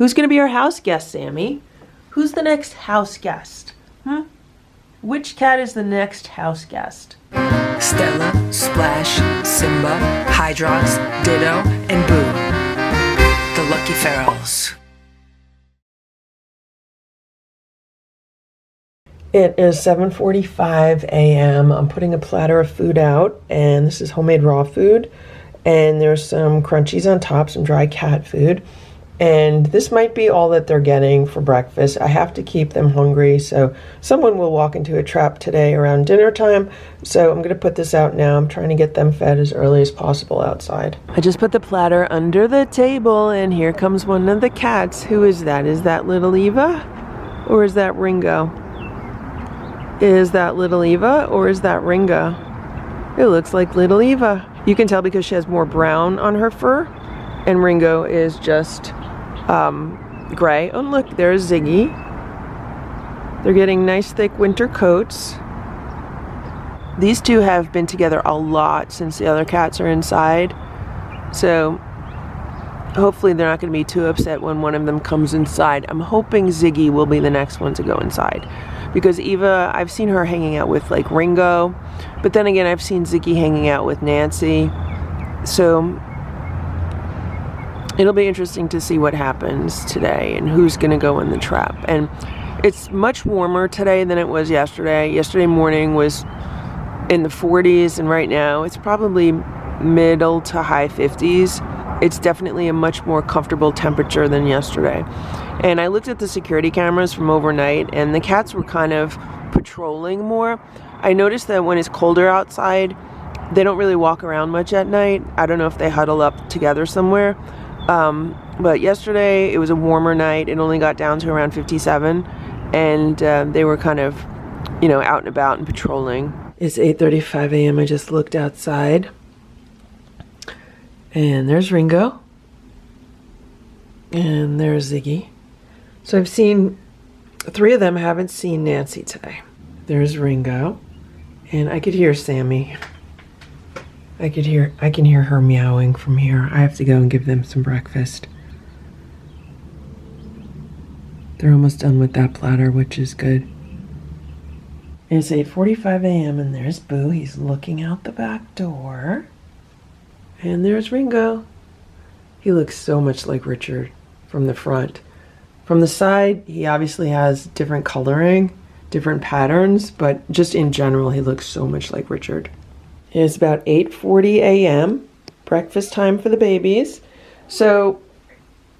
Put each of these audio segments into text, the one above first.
Who's going to be our house guest, Sammy? Who's the next house guest? Which cat is the next house guest? Stella, Splash, Simba, Hydrox, Ditto, and Boo. The Lucky Ferals. It is 7:45 a.m. I'm putting a platter of food out, and this is homemade raw food. And there's some crunchies on top, some dry cat food. And this might be all that they're getting for breakfast. I have to keep them hungry, so someone will walk into a trap today around dinner time. So I'm going to put this out now. I'm trying to get them fed as early as possible outside. I just put the platter under the table, and here comes one of the cats. Who is that? Is that little Eva? Or is that Ringo? Is that little Eva or is that Ringo? It looks like little Eva. You can tell because she has more brown on her fur, and Ringo is just gray. Oh, look, there's Ziggy. They're getting nice thick winter coats. These two have been together a lot since the other cats are inside, so hopefully they're not going to be too upset when one of them comes inside. I'm hoping Ziggy will be the next one to go inside, because Eva, I've seen her hanging out with like Ringo, but then again I've seen Ziggy hanging out with Nancy, so it'll be interesting to see what happens today and who's going to go in the trap. And it's much warmer today than it was yesterday. Yesterday morning was in the 40s, and right now it's probably middle to high 50s. It's definitely a much more comfortable temperature than yesterday. And I looked at the security cameras from overnight, and the cats were kind of patrolling more. I noticed that when it's colder outside, they don't really walk around much at night. I don't know if they huddle up together somewhere. But yesterday it was a warmer night. It only got down to around 57, and they were kind of, you know, out and about and patrolling. It's 8:35 a.m. I just looked outside, and there's Ringo, and there's Ziggy. So I've seen three of them. Haven't seen Nancy today. There's Ringo, and I could hear Sammy. I can hear her meowing from here. I have to go and give them some breakfast. They're almost done with that platter, which is good. It's 8:45 a.m. and there's Boo. He's looking out the back door. And there's Ringo. He looks so much like Richard from the front. From the side, he obviously has different coloring, different patterns, but just in general, he looks so much like Richard. It's about 8:40 a.m., breakfast time for the babies. So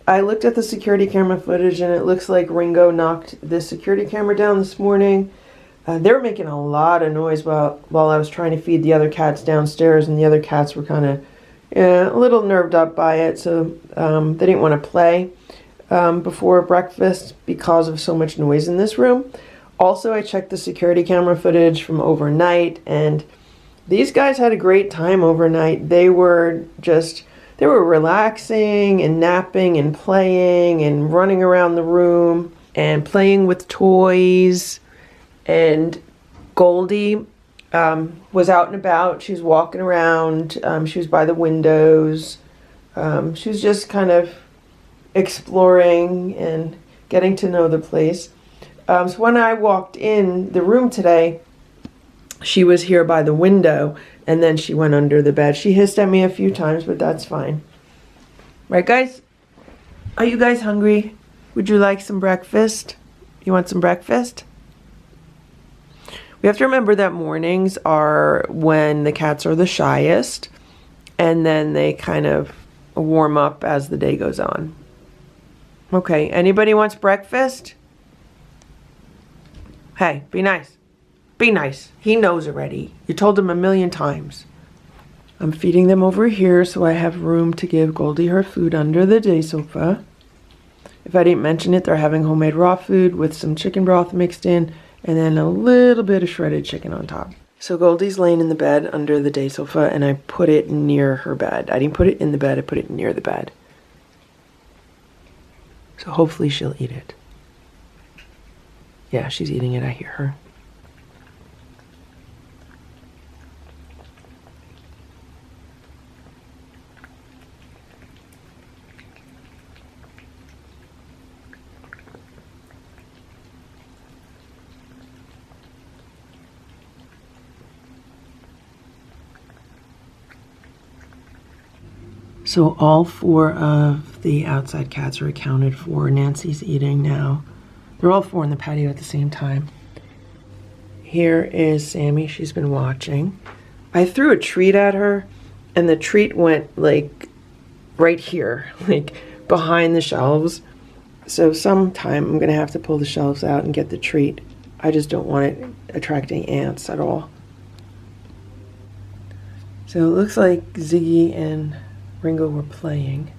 I looked at the security camera footage, and it looks like Ringo knocked the security camera down this morning. They were making a lot of noise while I was trying to feed the other cats downstairs, and the other cats were kind of a little nerved up by it, so they didn't want to play before breakfast because of so much noise in this room. Also, I checked the security camera footage from overnight, and these guys had a great time overnight. They were relaxing and napping and playing and running around the room and playing with toys. And Goldie was out and about. She was walking around. She was by the windows. She was just kind of exploring and getting to know the place. So when I walked in the room today, she was here by the window, and then she went under the bed. She hissed at me a few times, but that's fine. Right, guys? Are you guys hungry? Would you like some breakfast? You want some breakfast? We have to remember that mornings are when the cats are the shyest, and then they kind of warm up as the day goes on. Okay, anybody wants breakfast? Hey, be nice. Be nice. He knows already. You told him a million times. I'm feeding them over here so I have room to give Goldie her food under the day sofa. If I didn't mention it, they're having homemade raw food with some chicken broth mixed in, and then a little bit of shredded chicken on top. So Goldie's laying in the bed under the day sofa, and I put it near her bed. I didn't put it in the bed, I put it near the bed. So hopefully she'll eat it. Yeah, she's eating it, I hear her. So all 4 of the outside cats are accounted for. Nancy's eating now. They're all 4 in the patio at the same time. Here is Sammy. She's been watching. I threw a treat at her, and the treat went like right here, like behind the shelves. So sometime I'm gonna have to pull the shelves out and get the treat. I just don't want it attracting ants at all. So it looks like Ziggy and Ringo were playing.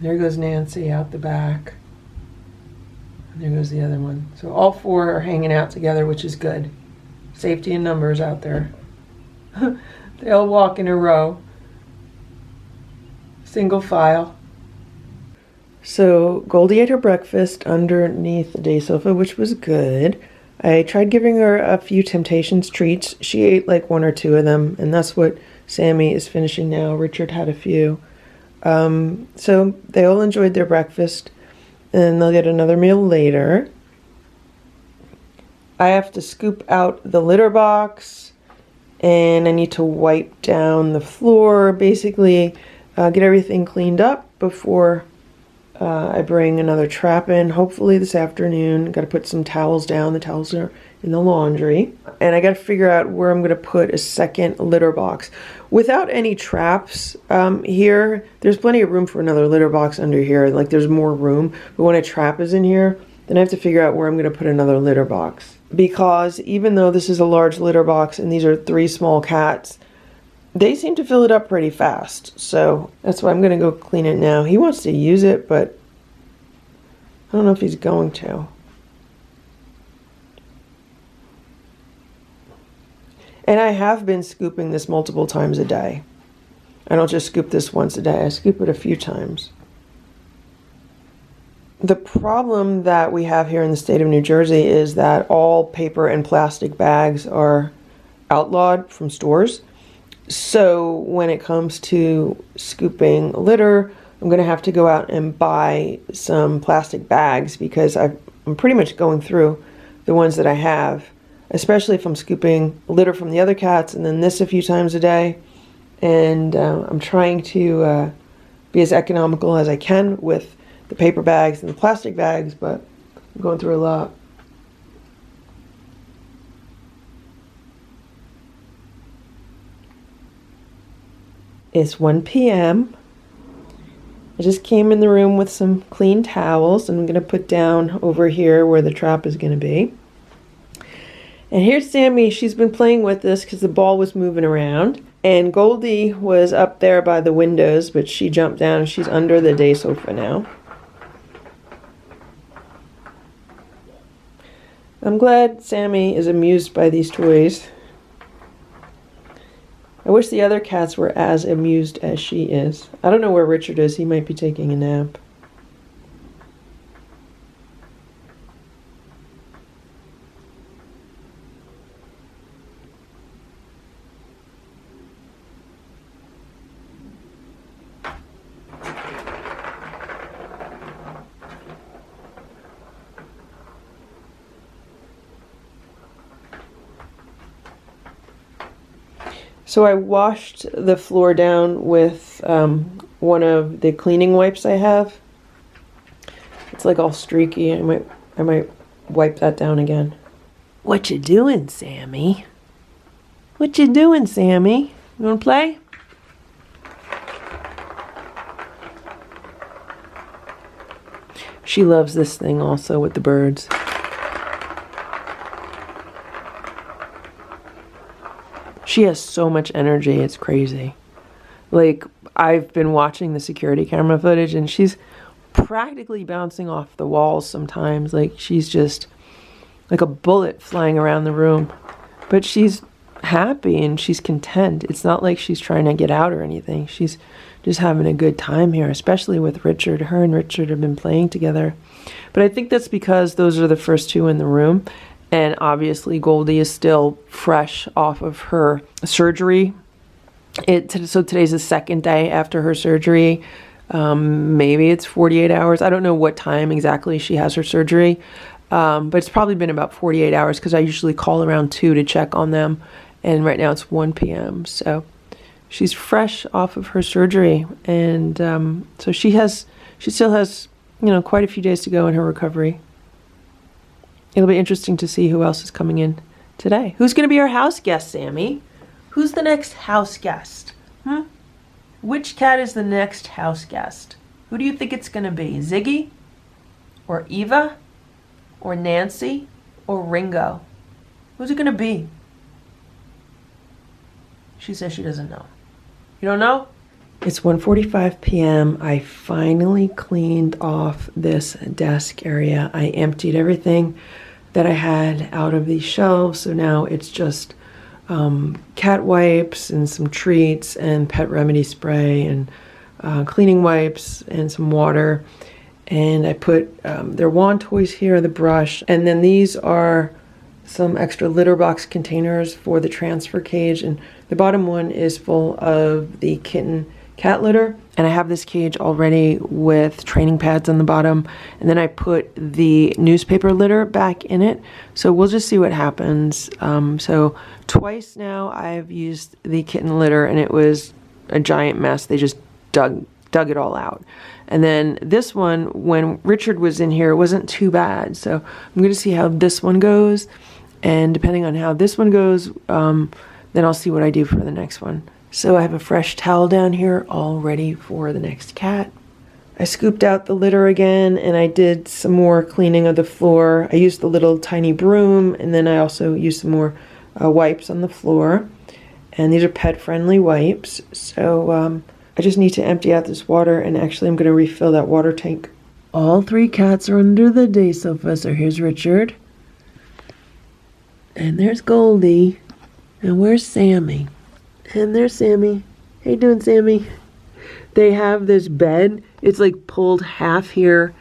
There goes Nancy out the back. And there goes the other one. So all 4 are hanging out together, which is good. Safety in numbers out there. They all walk in a row. Single file. So Goldie ate her breakfast underneath the day sofa, which was good. I tried giving her a few Temptations treats. She ate like 1 or 2 of them, and that's what Sammy is finishing now. Richard had a few. So they all enjoyed their breakfast, and they'll get another meal later. I have to scoop out the litter box, and I need to wipe down the floor, basically get everything cleaned up before I bring another trap in, hopefully this afternoon. Got to put some towels down. The towels are in the laundry. And I got to figure out where I'm going to put a second litter box. Without any traps here, there's plenty of room for another litter box under here. Like there's more room. But when a trap is in here, then I have to figure out where I'm going to put another litter box. Because even though this is a large litter box and these are 3 small cats, they seem to fill it up pretty fast. So that's why I'm going to go clean it now. He wants to use it, but I don't know if he's going to. And I have been scooping this multiple times a day. I don't just scoop this once a day. I scoop it a few times. The problem that we have here in the state of New Jersey is that all paper and plastic bags are outlawed from stores. So when it comes to scooping litter, I'm going to have to go out and buy some plastic bags because I'm pretty much going through the ones that I have, especially if I'm scooping litter from the other cats and then this a few times a day. And I'm trying to be as economical as I can with the paper bags and the plastic bags, but I'm going through a lot. It's 1 p.m. I just came in the room with some clean towels and I'm going to put down over here where the trap is going to be. And here's Sammy. She's been playing with this because the ball was moving around. And Goldie was up there by the windows, but she jumped down and she's under the day sofa now. I'm glad Sammy is amused by these toys. I wish the other cats were as amused as she is. I don't know where Richard is. He might be taking a nap. So I washed the floor down with one of the cleaning wipes I have. It's like all streaky. I might wipe that down again. What you doing, Sammy? What you doing, Sammy? You wanna play? She loves this thing also with the birds. She has so much energy, it's crazy. Like, I've been watching the security camera footage and she's practically bouncing off the walls sometimes. Like, she's just like a bullet flying around the room. But she's happy and she's content. It's not like she's trying to get out or anything. She's just having a good time here, especially with Richard. Her and Richard have been playing together. But I think that's because those are the first 2 in the room. And obviously Goldie is still fresh off of her surgery. So today's the 2nd day after her surgery. Maybe it's 48 hours. I don't know what time exactly she has her surgery. But it's probably been about 48 hours because I usually call around 2 to check on them. and right now it's 1 p.m. So she's fresh off of her surgery, and so she still has, you know, quite a few days to go in her recovery. It'll be interesting to see who else is coming in today. Who's going to be our house guest, Sammy? Who's the next house guest? Which cat is the next house guest? Who do you think it's going to be? Ziggy? Or Eva? Or Nancy? Or Ringo? Who's it going to be? She says she doesn't know. You don't know? It's 1:45 p.m. I finally cleaned off this desk area. I emptied everything that I had out of these shelves, so now it's just cat wipes and some treats and pet remedy spray and cleaning wipes and some water. And I put their wand toys here, the brush, and then these are some extra litter box containers for the transfer cage, and the bottom one is full of the kitten cat litter, and I have this cage already with training pads on the bottom, and then I put the newspaper litter back in it, so we'll just see what happens. So twice now I've used the kitten litter, and it was a giant mess. They just dug it all out. And then this one, when Richard was in here, it wasn't too bad, so I'm going to see how this one goes, and depending on how this one goes, then I'll see what I do for the next one. So I have a fresh towel down here all ready for the next cat. I scooped out the litter again, and I did some more cleaning of the floor. I used the little tiny broom, and then I also used some more wipes on the floor. And these are pet-friendly wipes. So I just need to empty out this water, and actually I'm going to refill that water tank. All three cats are under the day sofa. So here's Richard. And there's Goldie. And where's Sammy? And there's Sammy. How you doing, Sammy? They have this bed. It's like pulled half here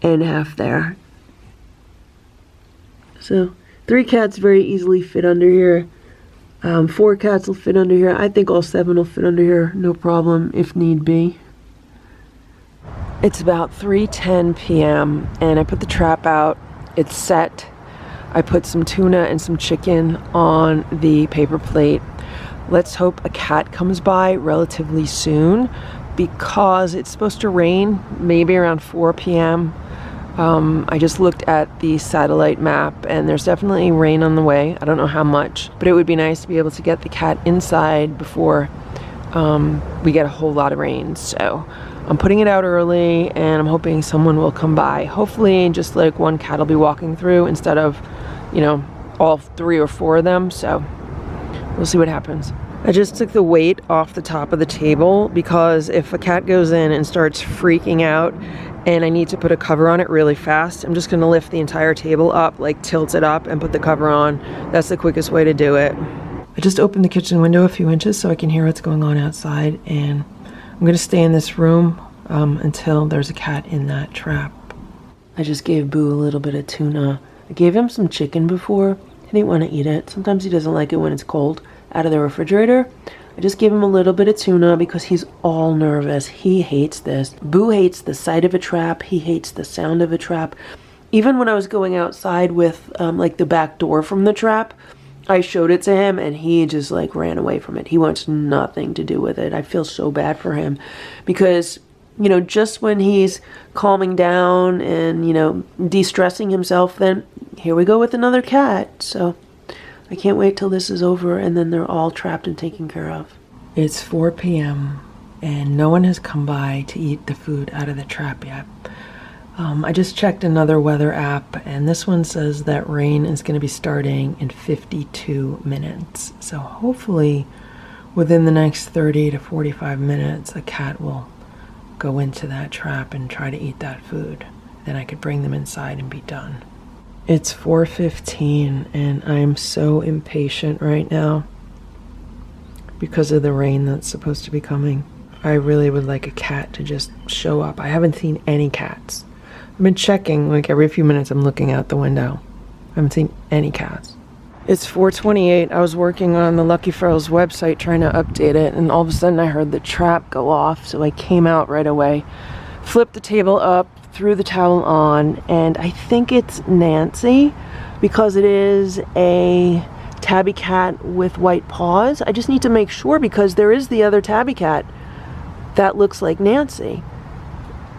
and half there. So 3 cats very easily fit under here. 4 cats will fit under here. I think all 7 will fit under here, no problem if need be. It's about 3:10 p.m. and I put the trap out. It's set. I put some tuna and some chicken on the paper plate. Let's hope a cat comes by relatively soon because it's supposed to rain maybe around 4 p.m. I just looked at the satellite map and there's definitely rain on the way. I don't know how much, but it would be nice to be able to get the cat inside before we get a whole lot of rain. So I'm putting it out early and I'm hoping someone will come by. Hopefully just like one cat will be walking through instead of, you know, all 3 or 4 of them. So we'll see what happens. I just took the weight off the top of the table because if a cat goes in and starts freaking out and I need to put a cover on it really fast, I'm just going to lift the entire table up, like tilt it up and put the cover on. That's the quickest way to do it. I just opened the kitchen window a few inches so I can hear what's going on outside, and I'm going to stay in this room until there's a cat in that trap. I just gave Boo a little bit of tuna. I gave him some chicken before. He didn't want to eat it. Sometimes he doesn't like it when it's cold out of the refrigerator. I just gave him a little bit of tuna because he's all nervous. He hates this. Boo hates the sight of a trap. He hates the sound of a trap. Even when I was going outside with like the back door from the trap, I showed it to him and he just like ran away from it. He wants nothing to do with it. I feel so bad for him because, you know, just when he's calming down and, you know, de-stressing himself, then here we go with another cat. So I can't wait till this is over and then they're all trapped and taken care of. It's 4 p.m. and no one has come by to eat the food out of the trap yet. I just checked another weather app and this one says that rain is going to be starting in 52 minutes. So hopefully within the next 30 to 45 minutes a cat will go into that trap and try to eat that food. Then I could bring them inside and be done. It's 4:15 and I'm so impatient right now because of the rain that's supposed to be coming. I really would like a cat to just show up. I haven't seen any cats. I've been checking, like every few minutes I'm looking out the window. I haven't seen any cats. It's 4:28. I was working on the Lucky Ferals website trying to update it, and all of a sudden I heard the trap go off, so I came out right away, flipped the table up, threw the towel on, and I think it's Nancy because it is a tabby cat with white paws. I just need to make sure because there is the other tabby cat that looks like Nancy.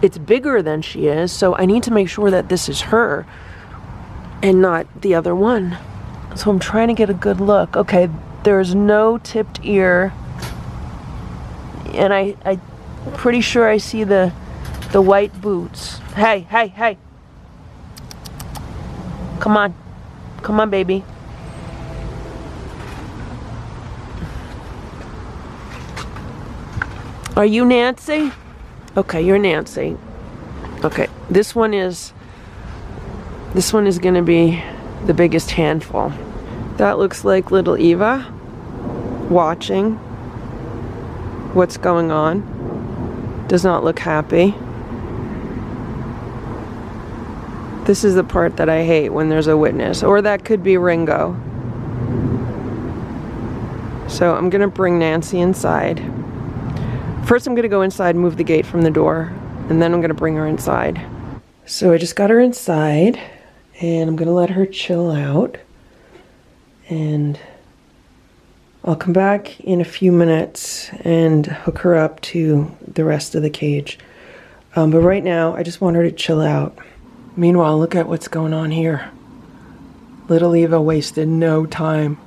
It's bigger than she is, so I need to make sure that this is her and not the other one. So I'm trying to get a good look. Okay, there's no tipped ear. And I'm pretty sure I see the white boots. Hey, hey, hey. Come on. Come on, baby. Are you Nancy? Okay, you're Nancy. Okay, this one is gonna be the biggest handful. That looks like little Eva watching what's going on. Does not look happy. This is the part that I hate when there's a witness, or that could be Ringo. So I'm gonna bring Nancy inside. First I'm gonna go inside and move the gate from the door, and then I'm gonna bring her inside. So I just got her inside, and I'm gonna let her chill out, and I'll come back in a few minutes and hook her up to the rest of the cage. But right now, I just want her to chill out. Meanwhile, look at what's going on here. Little Eva wasted no time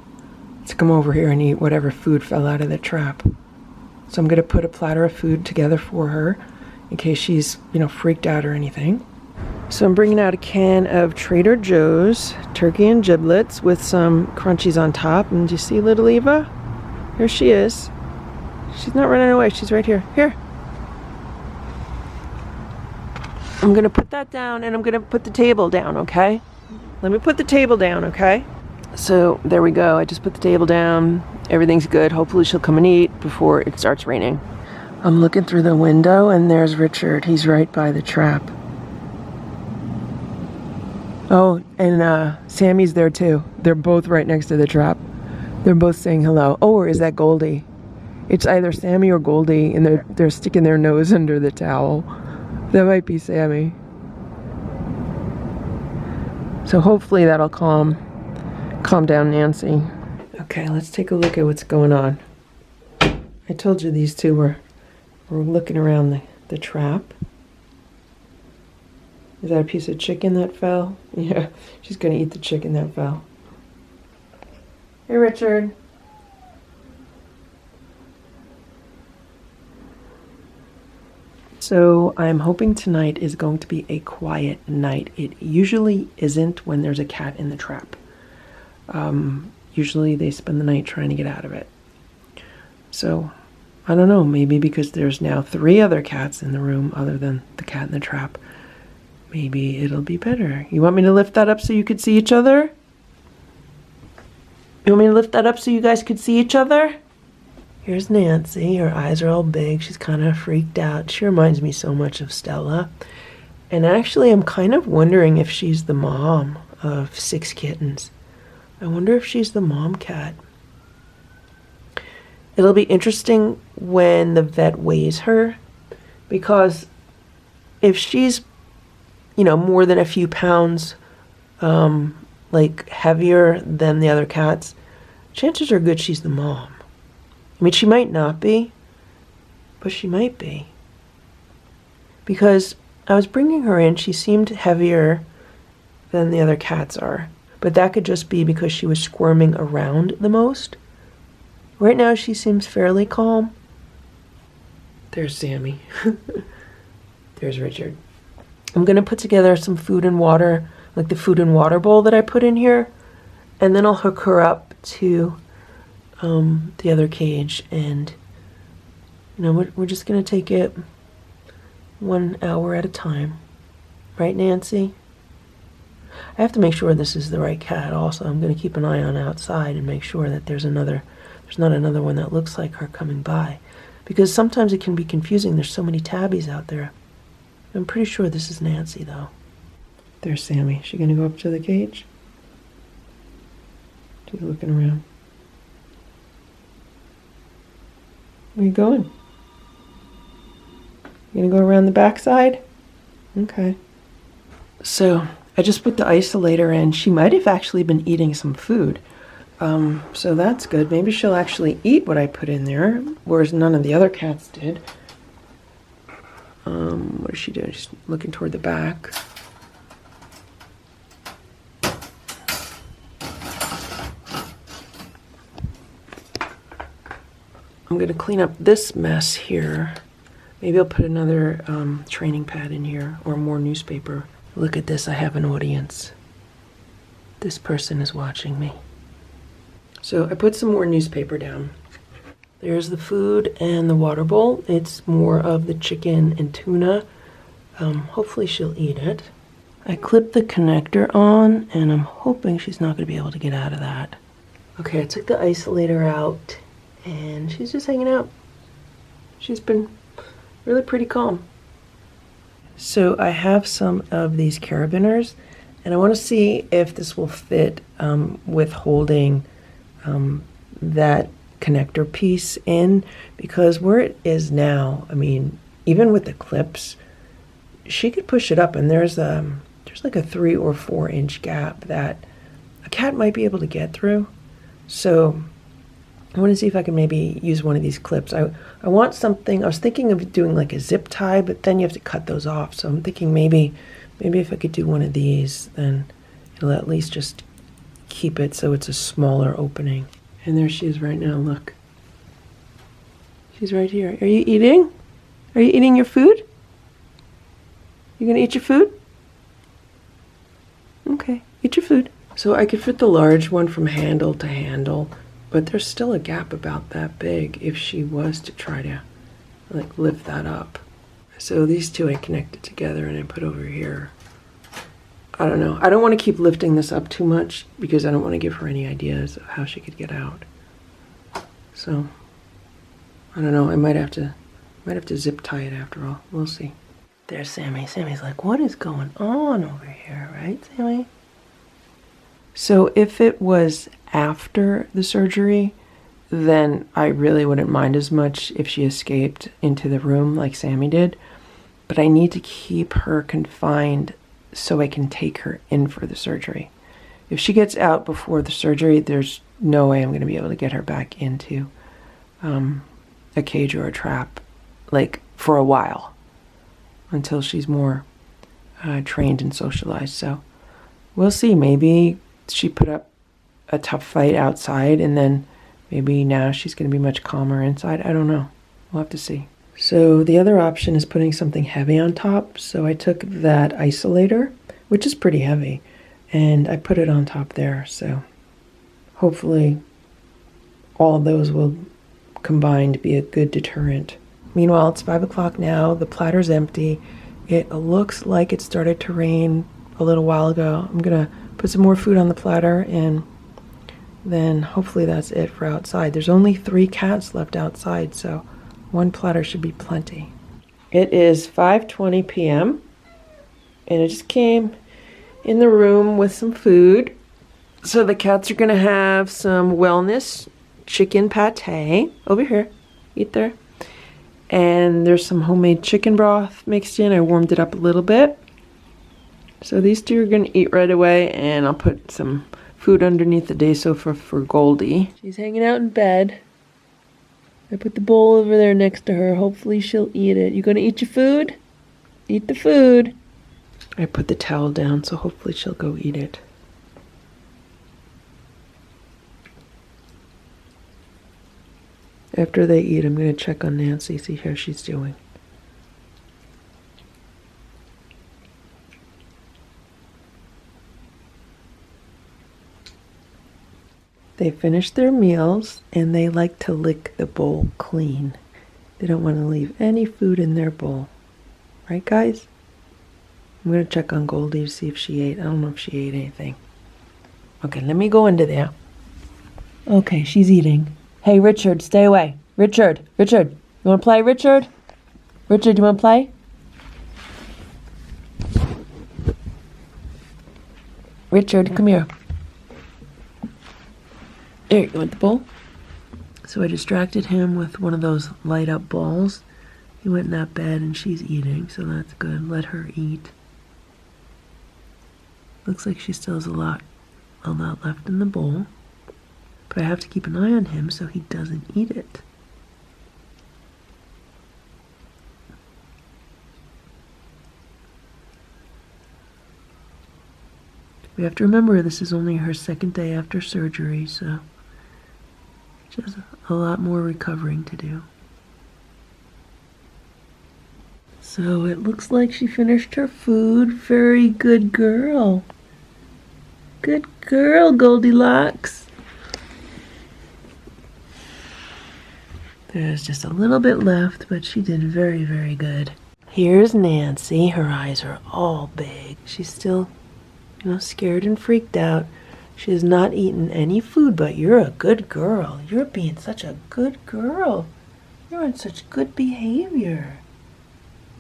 to come over here and eat whatever food fell out of the trap. So I'm gonna put a platter of food together for her in case she's, freaked out or anything. So I'm bringing out a can of Trader Joe's turkey and giblets with some crunchies on top. And do you see little Eva? Here she is. She's not running away. She's right here. Here. I'm going to put that down and I'm going to put the table down, okay? Let me put the table down, okay? So there we go. I just put the table down. Everything's good. Hopefully she'll come and eat before it starts raining. I'm looking through the window and there's Richard. He's right by the trap. Oh, and Sammy's there too. They're both right next to the trap. They're both saying hello. Oh, or is that Goldie? It's either Sammy or Goldie, and they're sticking their nose under the towel. That might be Sammy. So hopefully that'll calm down Nancy. Okay, let's take a look at what's going on. I told you these two were looking around the trap. Is that a piece of chicken that fell? Yeah, she's gonna eat the chicken that fell. Hey, Richard. So I'm hoping tonight is going to be a quiet night. It usually isn't when there's a cat in the trap. Usually they spend the night trying to get out of it. So, I don't know, maybe because there's now 3 other cats in the room other than the cat in the trap. Maybe it'll be better. You want me to lift that up so you could see each other? You want me to lift that up so you guys could see each other? Here's Nancy. Her eyes are all big. She's kind of freaked out. She reminds me so much of Stella. And actually, I'm kind of wondering if she's the mom of 6 kittens. I wonder if she's the mom cat. It'll be interesting when the vet weighs her, because if she's more than a few pounds, heavier than the other cats, chances are good she's the mom. I mean, she might not be, but she might be. Because I was bringing her in, she seemed heavier than the other cats are. But that could just be because she was squirming around the most. Right now, she seems fairly calm. There's Sammy. There's Richard. I'm going to put together some food and water, like the food and water bowl that I put in here, and then I'll hook her up to the other cage, and we're just going to take it 1 hour at a time. Right, Nancy? I have to make sure this is the right cat also. I'm going to keep an eye on outside and make sure that there's not another one that looks like her coming by, because sometimes it can be confusing. There's so many tabbies out there. I'm pretty sure this is Nancy, though. There's Sammy. Is she going to go up to the cage? She's looking around. Where are you going? You going to go around the backside? Okay. So, I just put the isolator in. She might have actually been eating some food. So that's good. Maybe she'll actually eat what I put in there, whereas none of the other cats did. What is she doing? She's looking toward the back. I'm going to clean up this mess here. Maybe I'll put another training pad in here or more newspaper. Look at this, I have an audience. This person is watching me. So I put some more newspaper down. There's the food and the water bowl. It's more of the chicken and tuna. Hopefully she'll eat it. I clipped the connector on and I'm hoping she's not going to be able to get out of that. Okay, I took the isolator out and she's just hanging out. She's been really pretty calm. So I have some of these carabiners and I want to see if this will fit with holding that connector piece in, because where it is now, I mean, even with the clips, she could push it up and there's like a 3 or 4 inch gap that a cat might be able to get through. So I want to see if I can maybe use one of these clips. I want something, I was thinking of doing like a zip tie, but then you have to cut those off. So I'm thinking maybe if I could do one of these, then it'll at least just keep it so it's a smaller opening. And there she is right now, look. She's right here. Are you eating? Are you eating your food? You gonna eat your food? Okay, eat your food. So I could fit the large one from handle to handle, but there's still a gap about that big if she was to try to like lift that up. So these two I connected together and I put over here. I don't know. I don't want to keep lifting this up too much because I don't want to give her any ideas of how she could get out. So I don't know. I might have to zip tie it after all. We'll see. There's Sammy. Sammy's like, what is going on over here, right, Sammy? So if it was after the surgery, then I really wouldn't mind as much if she escaped into the room like Sammy did. But I need to keep her confined so I can take her in for the surgery. If she gets out before the surgery, there's no way I'm going to be able to get her back into a cage or a trap, like for a while, until she's more trained and socialized. So we'll see. Maybe she put up a tough fight outside and then maybe now she's going to be much calmer inside. I don't know. We'll have to see. So the other option is putting something heavy on top. So I took that isolator, which is pretty heavy, and I put it on top there. So hopefully all of those will combine to be a good deterrent. Meanwhile, it's 5 o'clock now. The platter's empty. It looks like it started to rain a little while ago. I'm going to put some more food on the platter and then hopefully that's it for outside. There's only 3 cats left outside, so 1 platter should be plenty. It is 5:20 p.m. and I just came in the room with some food. So the cats are gonna have some wellness chicken pate. Over here, eat there. And there's some homemade chicken broth mixed in. I warmed it up a little bit. So these 2 are gonna eat right away, and I'll put some food underneath the day sofa for Goldie. She's hanging out in bed. I put the bowl over there next to her. Hopefully she'll eat it. You gonna eat your food? Eat the food. I put the towel down, so hopefully she'll go eat it. After they eat, I'm gonna check on Nancy, see how she's doing. They finish their meals and they like to lick the bowl clean. They don't want to leave any food in their bowl. Right, guys? I'm going to check on Goldie to see if she ate. I don't know if she ate anything. Okay, let me go into there. Okay, she's eating. Hey, Richard, stay away. Richard, you want to play, Richard? Richard, you want to play? Richard, come here. There, you want the bowl? So I distracted him with one of those light up balls. He went in that bed and she's eating, so that's good. Let her eat. Looks like she still has a lot left in the bowl. But I have to keep an eye on him so he doesn't eat it. We have to remember this is only her second day after surgery, so she has a lot more recovering to do. So it looks like she finished her food. Very good girl. Good girl, Goldilocks. There's just a little bit left, but she did very, very good. Here's Nancy. Her eyes are all big. She's still, scared and freaked out. She has not eaten any food, but you're a good girl. You're being such a good girl. You're on such good behavior.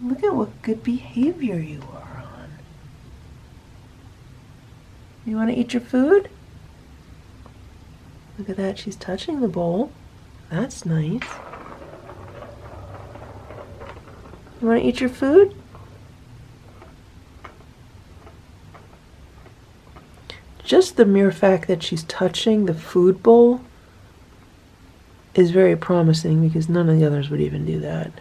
Look at what good behavior you are on. You want to eat your food? Look at that. She's touching the bowl. That's nice. You want to eat your food? Just the mere fact that she's touching the food bowl is very promising because none of the others would even do that.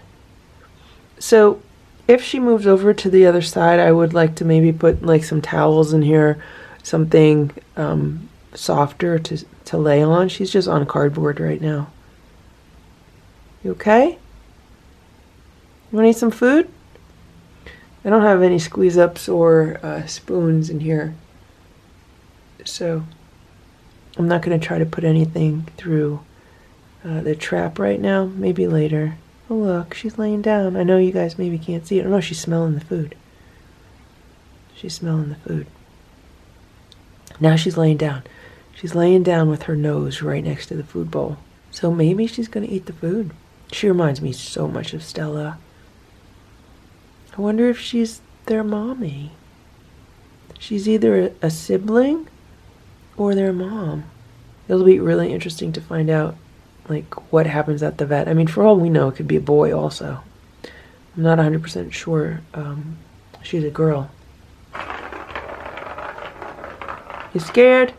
So if she moves over to the other side, I would like to maybe put like some towels in here, something softer to lay on. She's just on cardboard right now. You okay? You want to eat some food? I don't have any squeeze ups or spoons in here, so I'm not going to try to put anything through the trap right now. Maybe later. Oh look, she's laying down. I know you guys maybe can't see it. Oh no, she's smelling the food. She's smelling the food. Now she's laying down. She's laying down with her nose right next to the food bowl. So maybe she's going to eat the food. She reminds me so much of Stella. I wonder if she's their mommy. She's either a sibling or their mom. It'll be really interesting to find out like what happens at the vet. I mean, for all we know, it could be a boy also. I'm not 100% sure. She's a girl. You scared?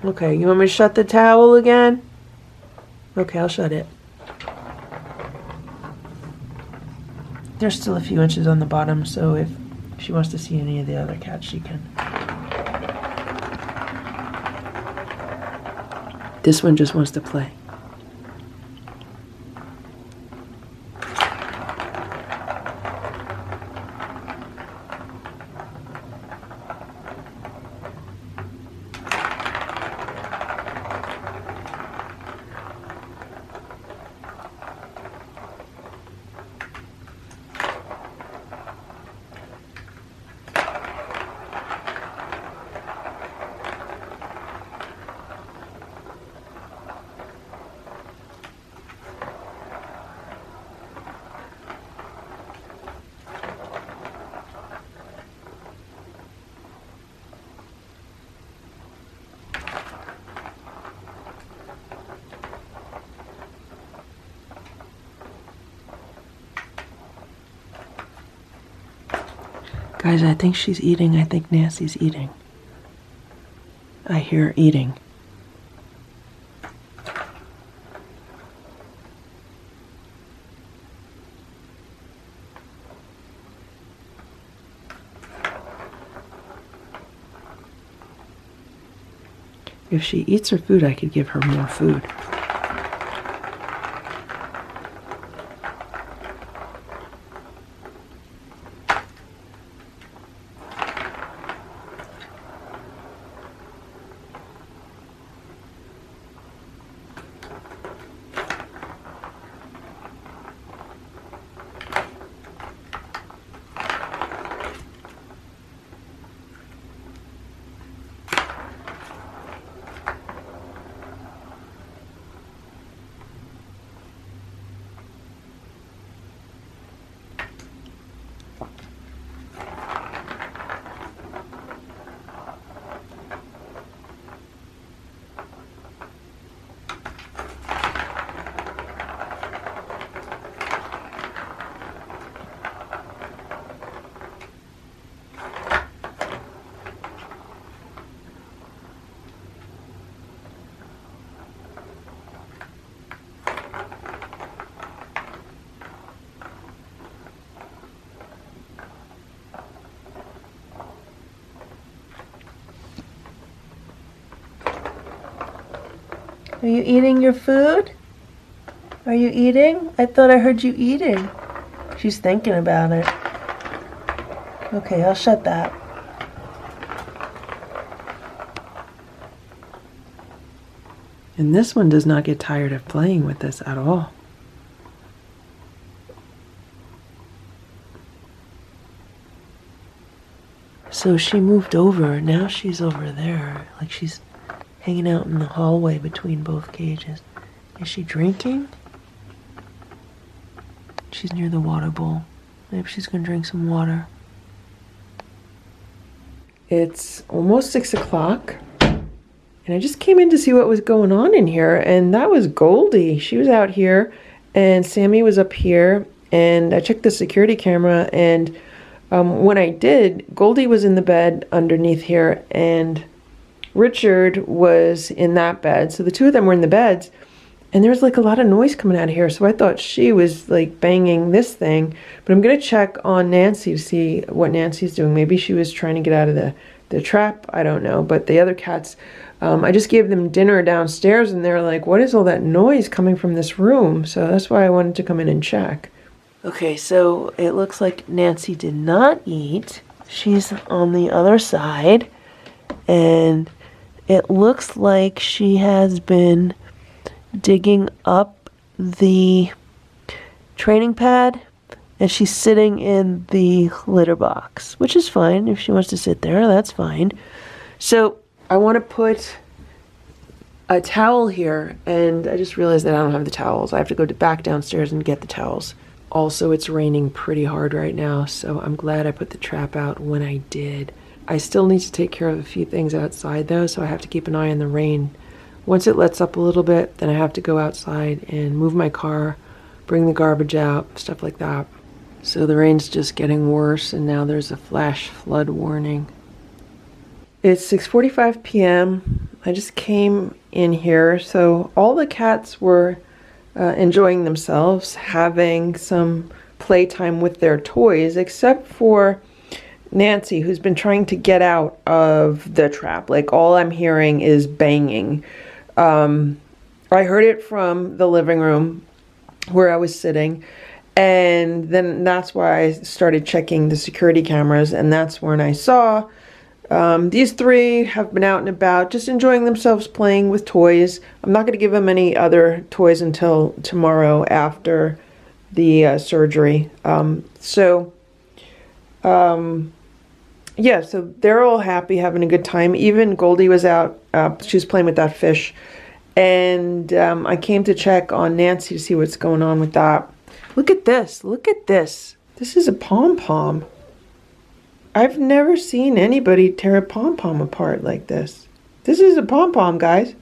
Okay, you want me to shut the towel again? Okay, I'll shut it. There's still a few inches on the bottom, so if she wants to see any of the other cats, she can. This one just wants to play. Guys, I think she's eating. I think Nancy's eating. I hear her eating. If she eats her food, I could give her more food. Are you eating your food? Are you eating? I thought I heard you eating. She's thinking about it. Okay, I'll shut that. And this one does not get tired of playing with this at all. So she moved over. Now she's over there. Like she's hanging out in the hallway between both cages. Is she drinking? She's near the water bowl. Maybe she's gonna drink some water. It's almost 6 o'clock. And I just came in to see what was going on in here, and that was Goldie. She was out here, and Sammy was up here, and I checked the security camera, and when I did, Goldie was in the bed underneath here, and Richard was in that bed. So the two of them were in the beds, and there was like a lot of noise coming out of here, so I thought she was like banging this thing. But I'm gonna check on Nancy to see what Nancy's doing. Maybe she was trying to get out of the trap, I don't know. But the other cats, I just gave them dinner downstairs, and they're like, what is all that noise coming from this room? So that's why I wanted to come in and check. Okay, so it looks like Nancy did not eat. She's on the other side, and it looks like she has been digging up the training pad, and she's sitting in the litter box, which is fine. If she wants to sit there, that's fine. So I want to put a towel here, and I just realized that I don't have the towels. I have to go back downstairs and get the towels. Also, it's raining pretty hard right now, so I'm glad I put the trap out when I did. I still need to take care of a few things outside though, so I have to keep an eye on the rain. Once it lets up a little bit, then I have to go outside and move my car, bring the garbage out, stuff like that. So the rain's just getting worse, and now there's a flash flood warning. It's 6:45 p.m. I just came in here, so all the cats were enjoying themselves, having some playtime with their toys, except for Nancy, who's been trying to get out of the trap. Like, all I'm hearing is banging. I heard it from the living room where I was sitting, and then that's why I started checking the security cameras, and that's when I saw these three have been out and about, just enjoying themselves playing with toys. I'm not going to give them any other toys until tomorrow after the surgery. Yeah, so they're all happy, having a good time. Even Goldie was out. She was playing with that fish. And I came to check on Nancy to see what's going on with that. Look at this. Look at this. This is a pom-pom. I've never seen anybody tear a pom-pom apart like this. This is a pom-pom, guys.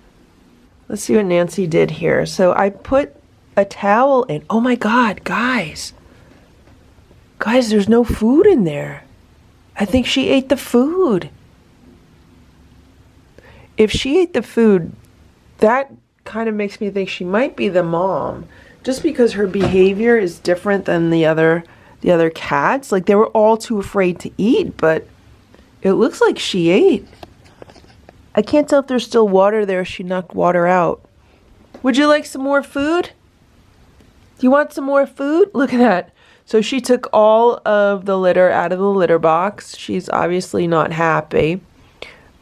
Let's see what Nancy did here. So I put a towel in. Oh my God, guys. Guys, there's no food in there. I think she ate the food. If she ate the food, that kind of makes me think she might be the mom. Just because her behavior is different than the other cats. Like, they were all too afraid to eat, but it looks like she ate. I can't tell if there's still water there. She knocked water out. Would you like some more food? Do you want some more food? Look at that. So she took all of the litter out of the litter box. She's obviously not happy.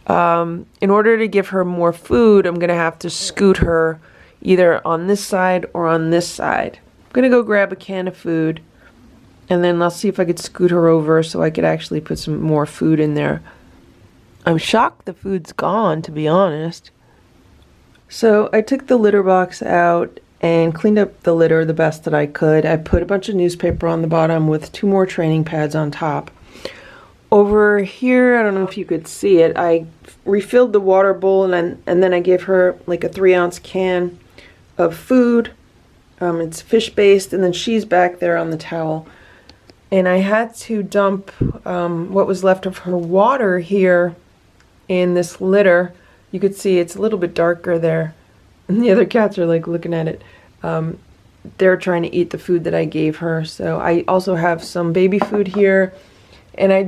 In order to give her more food, I'm going to have to scoot her either on this side or on this side. I'm going to go grab a can of food, and then I'll see if I could scoot her over so I could actually put some more food in there. I'm shocked the food's gone, to be honest. So I took the litter box out and cleaned up the litter the best that I could. I put a bunch of newspaper on the bottom with 2 more training pads on top. Over here, I don't know if you could see it, I refilled the water bowl, and then I gave her like a 3-ounce can of food. It's fish-based, and then she's back there on the towel. And I had to dump what was left of her water here in this litter. You could see it's a little bit darker there. And the other cats are like looking at it. They're trying to eat the food that I gave her. So I also have some baby food here And I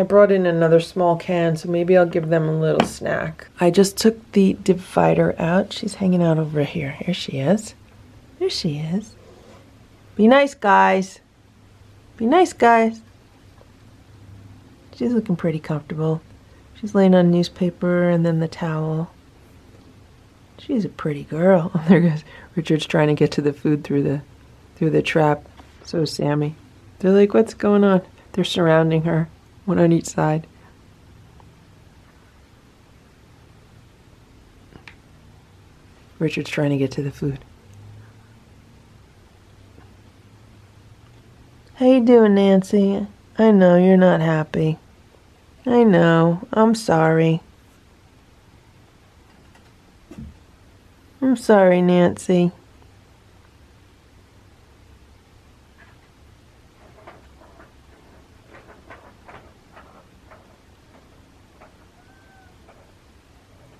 brought in another small can, so maybe I'll give them a little snack. I just took the divider out. She's hanging out over here. Here she is. There she is. Be nice, guys. Be nice, guys. She's looking pretty comfortable. She's laying on newspaper and then the towel. She's a pretty girl. Oh, there goes Richard's trying to get to the food through the trap. So is Sammy. They're like, what's going on? They're surrounding her, one on each side. Richard's trying to get to the food. How you doing, Nancy? I know you're not happy. I know. I'm sorry. I'm sorry, Nancy.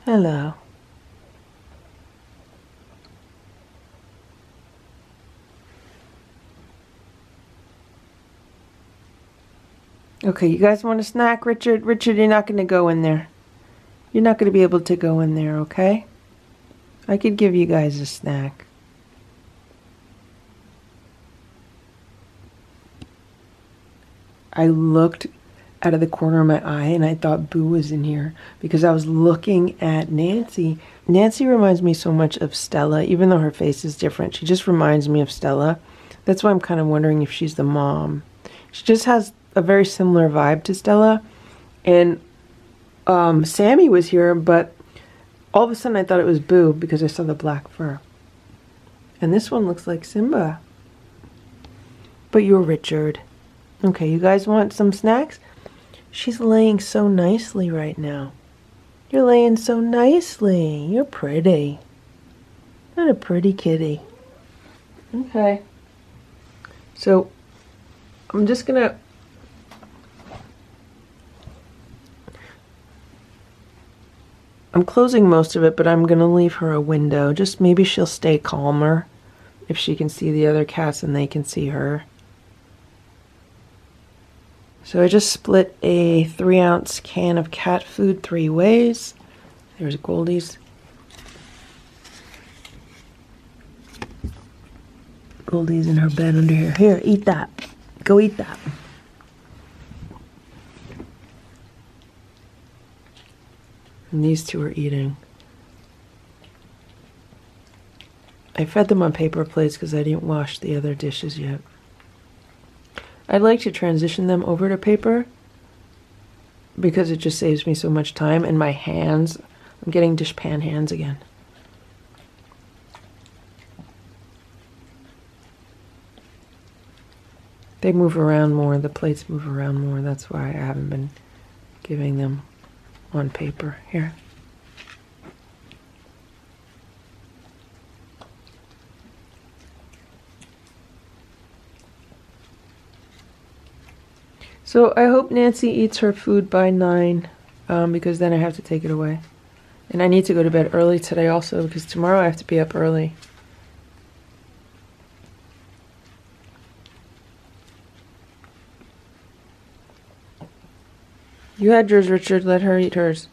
Hello. Okay, you guys want a snack, Richard? Richard, you're not going to go in there. You're not going to be able to go in there, okay? I could give you guys a snack. I looked out of the corner of my eye and I thought Boo was in here because I was looking at Nancy. Nancy reminds me so much of Stella, even though her face is different. She just reminds me of Stella. That's why I'm kind of wondering if she's the mom. She just has a very similar vibe to Stella. And Sammy was here, but all of a sudden I thought it was Boo because I saw the black fur. And this one looks like Simba. But you're Richard. Okay, you guys want some snacks? She's laying so nicely right now. You're laying so nicely. You're pretty. Not a pretty kitty. Okay. So, I'm just gonna... I'm closing most of it, but I'm gonna leave her a window. Just maybe she'll stay calmer if she can see the other cats and they can see her. So I just split a 3-ounce can of cat food 3 ways. There's Goldie's. Goldie's in her bed under here. Here, eat that. Go eat that. And these two are eating. I fed them on paper plates because I didn't wash the other dishes yet. I'd like to transition them over to paper because it just saves me so much time, and my hands, I'm getting dishpan hands again. They move around more, the plates move around more, that's why I haven't been giving them on paper. Here. So I hope Nancy eats her food by 9 because then I have to take it away. And I need to go to bed early today also because tomorrow I have to be up early. You had yours, Richard. Let her eat hers.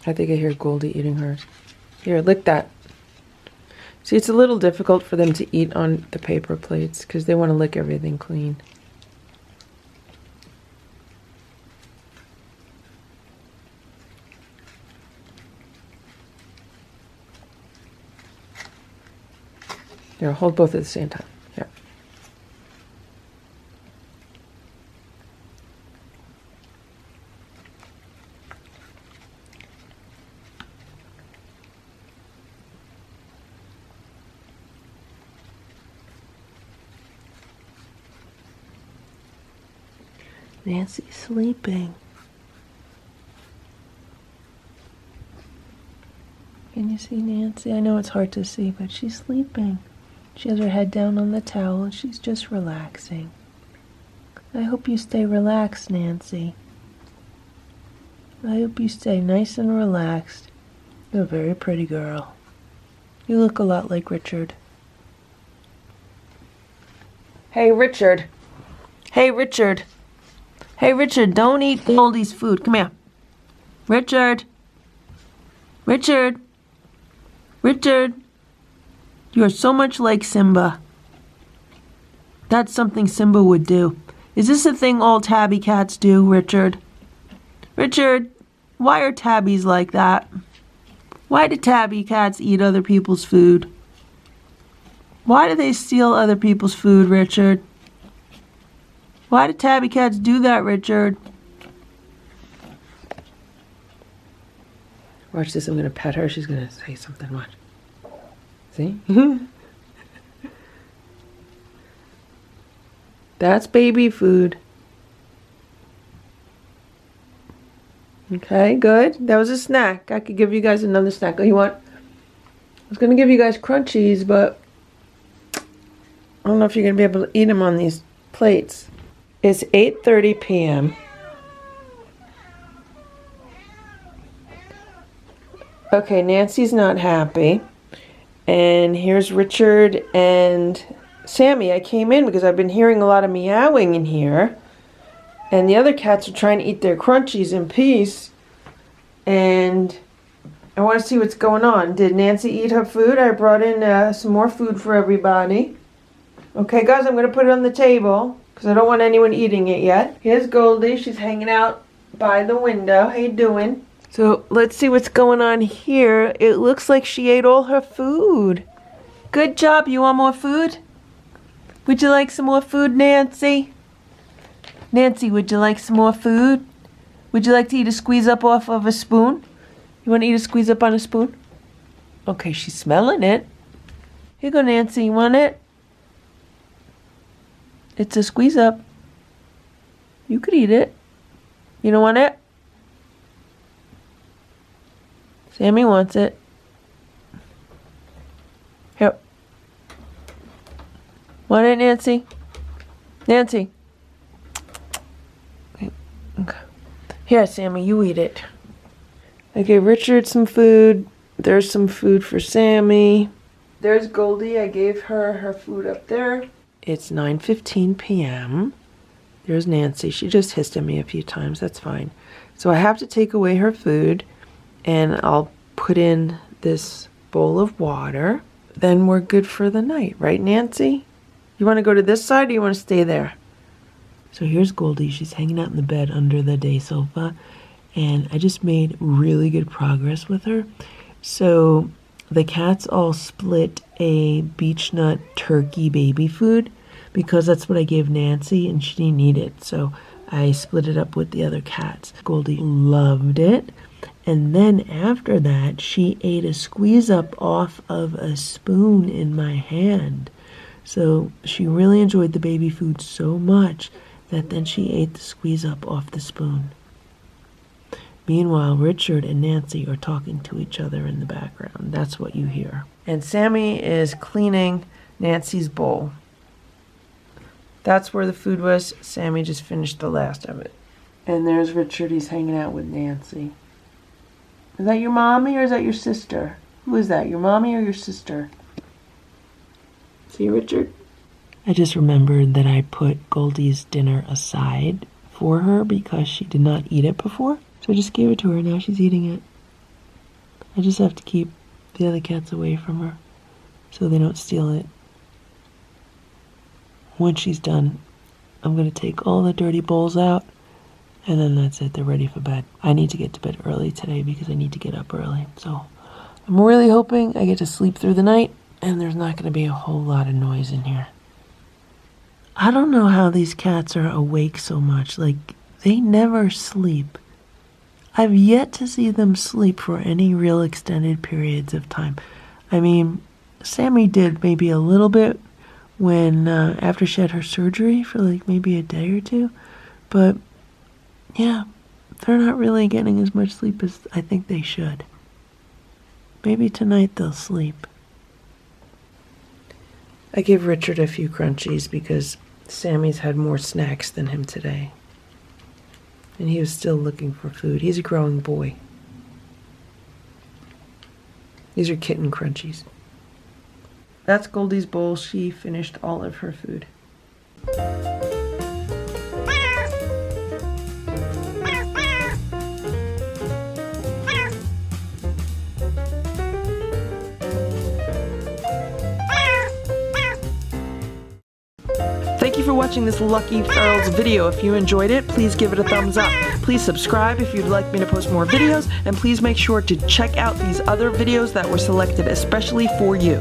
I think I hear Goldie eating hers. Here, lick that. See, it's a little difficult for them to eat on the paper plates because they want to lick everything clean. Here, hold both at the same time. Here. Nancy's sleeping. Can you see Nancy? I know it's hard to see, but she's sleeping. She has her head down on the towel and she's just relaxing. I hope you stay relaxed, Nancy. I hope you stay nice and relaxed. You're a very pretty girl. You look a lot like Richard. Hey, Richard. Hey, Richard. Hey, Richard, don't eat Goldie's food. Come here. Richard. Richard. Richard. You are so much like Simba. That's something Simba would do. Is this a thing all tabby cats do, Richard? Richard, why are tabbies like that? Why do tabby cats eat other people's food? Why do they steal other people's food, Richard? Why do tabby cats do that, Richard? Watch this, I'm going to pet her. She's going to say something. Watch. See? That's baby food. Okay, good. That was a snack. I could give you guys another snack. Oh, you want? I was going to give you guys crunchies, but I don't know if you're going to be able to eat them on these plates. It's 8:30 p.m. Okay, Nancy's not happy. And here's Richard and Sammy. I came in because I've been hearing a lot of meowing in here. And the other cats are trying to eat their crunchies in peace. And I want to see what's going on. Did Nancy eat her food? I brought in some more food for everybody. Okay, guys, I'm going to put it on the table because I don't want anyone eating it yet. Here's Goldie. She's hanging out by the window. How you doing? So let's see what's going on here. It looks like she ate all her food. Good job. You want more food? Would you like some more food, Nancy? Nancy, would you like some more food? Would you like to eat a squeeze up off of a spoon? You want to eat a squeeze up on a spoon? Okay, she's smelling it. Here you go, Nancy. You want it? It's a squeeze up. You could eat it. You don't want it? Sammy wants it. Here. Want it, Nancy? Nancy. Okay. Here, Sammy, you eat it. I gave Richard some food. There's some food for Sammy. There's Goldie. I gave her food up there. It's 9:15 p.m. There's Nancy. She just hissed at me a few times. That's fine. So I have to take away her food, and I'll put in this bowl of water. Then we're good for the night. Right, Nancy? You want to go to this side or you want to stay there? So here's Goldie. She's hanging out in the bed under the day sofa. And I just made really good progress with her. So the cats all split a beech nut turkey baby food because that's what I gave Nancy and she didn't eat it. So I split it up with the other cats. Goldie loved it. And then after that, she ate a squeeze up off of a spoon in my hand. So she really enjoyed the baby food so much that then she ate the squeeze up off the spoon. Meanwhile, Richard and Nancy are talking to each other in the background. That's what you hear. And Sammy is cleaning Nancy's bowl. That's where the food was. Sammy just finished the last of it. And there's Richard. He's hanging out with Nancy. Is that your mommy or is that your sister? Who is that, your mommy or your sister? See, Richard? I just remembered that I put Goldie's dinner aside for her because she did not eat it before. So I just gave it to her. Now she's eating it. I just have to keep the other cats away from her so they don't steal it. Once she's done, I'm going to take all the dirty bowls out, and then that's it. They're ready for bed. I need to get to bed early today because I need to get up early. So I'm really hoping I get to sleep through the night and there's not going to be a whole lot of noise in here. I don't know how these cats are awake so much. Like, they never sleep. I've yet to see them sleep for any real extended periods of time. I mean, Sammy did maybe a little bit when after she had her surgery for like maybe a day or two. But yeah, they're not really getting as much sleep as I think they should. Maybe tonight they'll sleep. I gave Richard a few crunchies because Sammy's had more snacks than him today. And he was still looking for food. He's a growing boy. These are kitten crunchies. That's Goldie's bowl. She finished all of her food. you for watching this Lucky Ferals video. If you enjoyed it, please give it a thumbs up. Please subscribe if you'd like me to post more videos, and please make sure to check out these other videos that were selected especially for you.